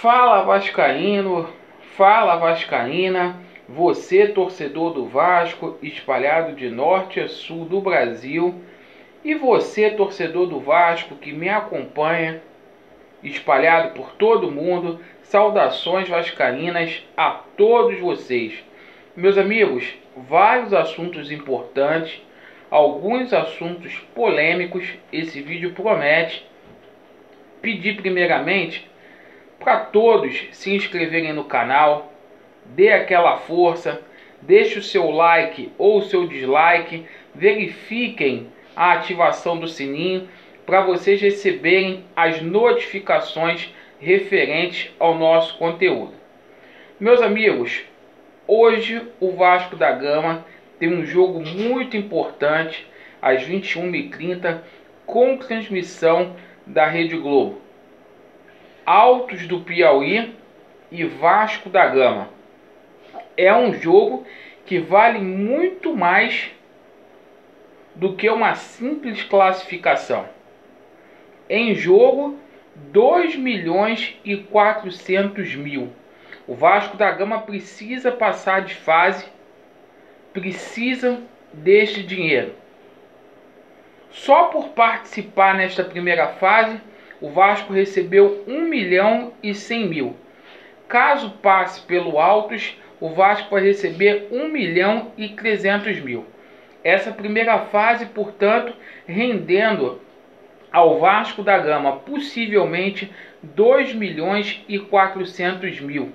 Fala vascaíno, fala vascaína, você torcedor do Vasco espalhado de norte a sul do Brasil e você torcedor do Vasco que me acompanha espalhado por todo mundo, saudações vascaínas a todos vocês. Meus amigos, vários assuntos importantes, alguns assuntos polêmicos, esse vídeo promete. Pedir primeiramente para todos se inscreverem no canal, dê aquela força, deixe o seu like ou o seu dislike, verifiquem a ativação do sininho para vocês receberem as notificações referentes ao nosso conteúdo. Meus amigos, hoje o Vasco da Gama tem um jogo muito importante às 21h30 com transmissão da Rede Globo. Altos do Piauí e Vasco da Gama. É um jogo que vale muito mais do que uma simples classificação. Em jogo, 2.400.000. O Vasco da Gama precisa passar de fase, precisa deste dinheiro. Só por participar nesta primeira fase, o Vasco recebeu 1.100.000. Caso passe pelo Altos, o Vasco vai receber 1.300.000. Essa primeira fase, portanto, rendendo ao Vasco da Gama possivelmente 2.400.000.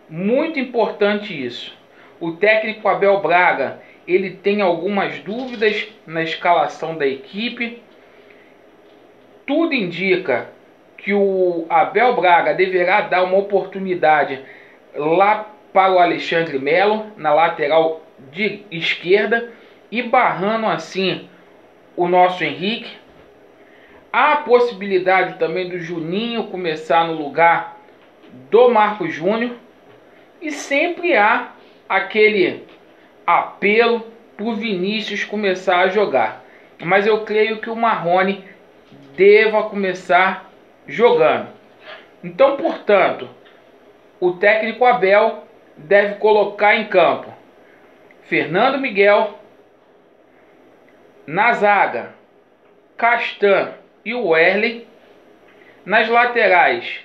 Muito importante isso. O técnico Abel Braga, ele tem algumas dúvidas na escalação da equipe. Tudo indica que o Abel Braga deverá dar uma oportunidade lá para o Alexandre Melo, na lateral de esquerda, e barrando assim o nosso Henrique. Há a possibilidade também do Juninho começar no lugar do Marcos Júnior. E sempre há aquele apelo para o Vinícius começar a jogar. Mas eu creio que o Marrone deva começar jogando. Então, portanto, o técnico Abel deve colocar em campo Fernando Miguel, na zaga Castan e o Wesley, nas laterais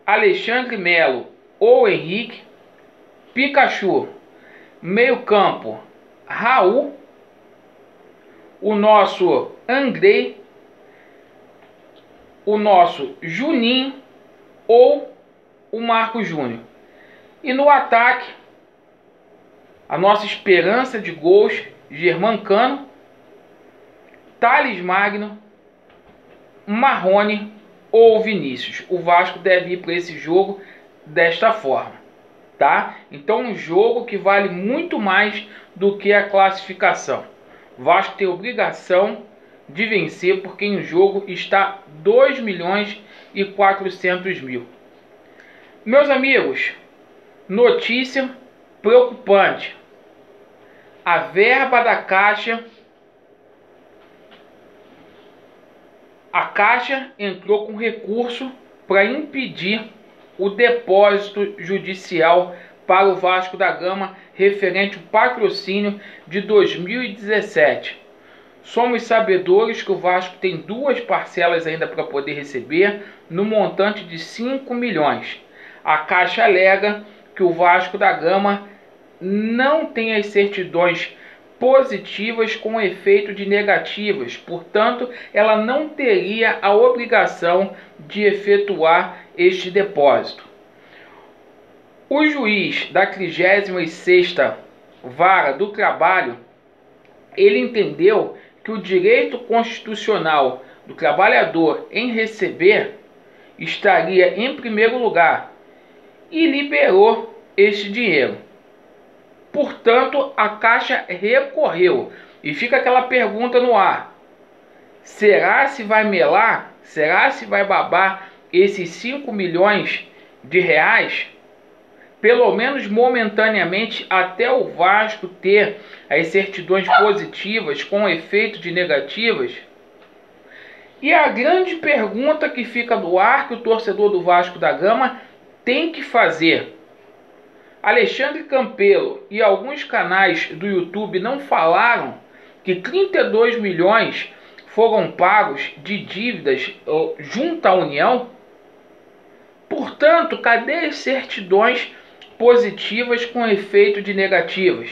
Alexandre Melo ou Henrique, Pikachu, meio campo Raul, o nosso Andrei, o nosso Juninho ou o Marcos Júnior. E no ataque, a nossa esperança de gols, Germancano, Thales Magno, Marrone ou Vinícius. O Vasco deve ir para esse jogo desta forma, tá? Então um jogo que vale muito mais do que a classificação. O Vasco tem obrigação de vencer porque em jogo está 2.400.000. Meus amigos, notícia preocupante. A verba da Caixa, a Caixa entrou com recurso para impedir o depósito judicial para o Vasco da Gama referente ao patrocínio de 2017. Somos sabedores que o Vasco tem duas parcelas ainda para poder receber, no montante de 5 milhões. A Caixa alega que o Vasco da Gama não tem as certidões positivas com efeito de negativas, portanto, ela não teria a obrigação de efetuar este depósito. O juiz da 36ª Vara do Trabalho, ele entendeu que o direito constitucional do trabalhador em receber estaria em primeiro lugar e liberou este dinheiro. Portanto, a Caixa recorreu e fica aquela pergunta no ar: será se vai melar? Será se vai babar esses 5 milhões de reais? Pelo menos momentaneamente, até o Vasco ter as certidões positivas com efeito de negativas? E a grande pergunta que fica no ar, que o torcedor do Vasco da Gama tem que fazer: Alexandre Campelo e alguns canais do YouTube não falaram que 32 milhões foram pagos de dívidas junto à União? Portanto, cadê as certidões positivas com efeito de negativas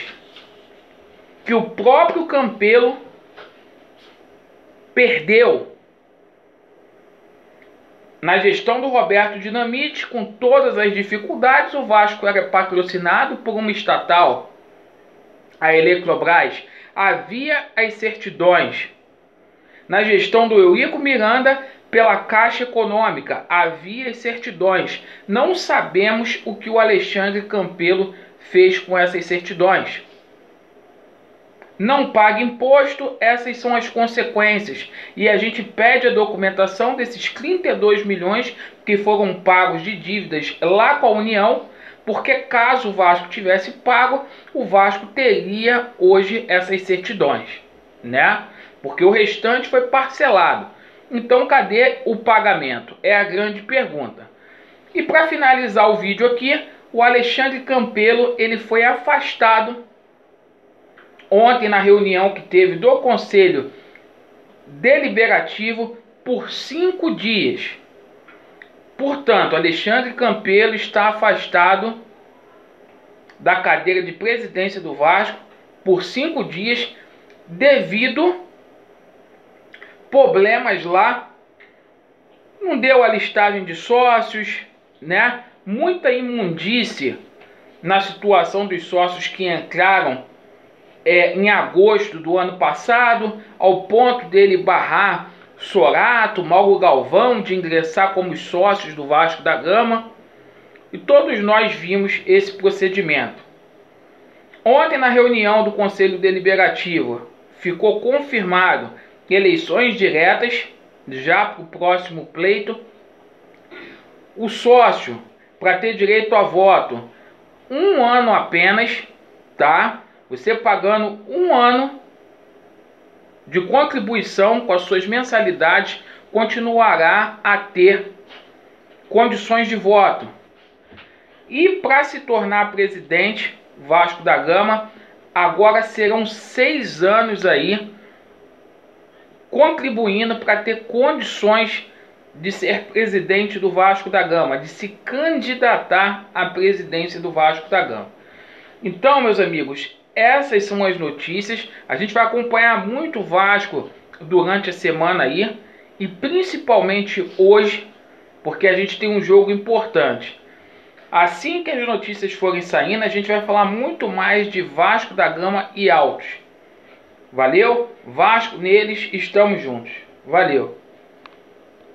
que o próprio Campelo perdeu na gestão do Roberto Dinamite? Com todas as dificuldades, o Vasco era patrocinado por uma estatal, a Eletrobras. Havia as certidões. Na gestão do Eurico Miranda, pela Caixa Econômica, havia as certidões. Não sabemos o que o Alexandre Campelo fez com essas certidões. Não paga imposto, essas são as consequências. E a gente pede a documentação desses 32 milhões que foram pagos de dívidas lá com a União, porque caso o Vasco tivesse pago, o Vasco teria hoje essas certidões, né? Porque o restante foi parcelado. Então, cadê o pagamento? É a grande pergunta. E para finalizar o vídeo aqui, o Alexandre Campelo ele foi afastado ontem na reunião que teve do Conselho Deliberativo por 5 dias. Portanto, Alexandre Campelo está afastado da cadeira de presidência do Vasco por 5 dias devido problemas lá. Não deu a listagem de sócios, né? Muita imundície na situação dos sócios que entraram em agosto do ano passado, ao ponto dele barrar Sorato, Mauro Galvão de ingressar como sócios do Vasco da Gama. E todos nós vimos esse procedimento. Ontem, na reunião do Conselho Deliberativo, ficou confirmado eleições diretas já para o próximo pleito. O sócio, para ter direito a voto, 1 ano apenas, tá? Você pagando 1 ano de contribuição com as suas mensalidades, continuará a ter condições de voto. E para se tornar presidente Vasco da Gama, agora serão 6 anos aí contribuindo para ter condições de ser presidente do Vasco da Gama, de se candidatar à presidência do Vasco da Gama. Então, meus amigos, essas são as notícias. A gente vai acompanhar muito o Vasco durante a semana aí, e principalmente hoje, porque a gente tem um jogo importante. Assim que as notícias forem saindo, a gente vai falar muito mais de Vasco da Gama e Altos. Valeu? Vasco neles, estamos juntos. Valeu!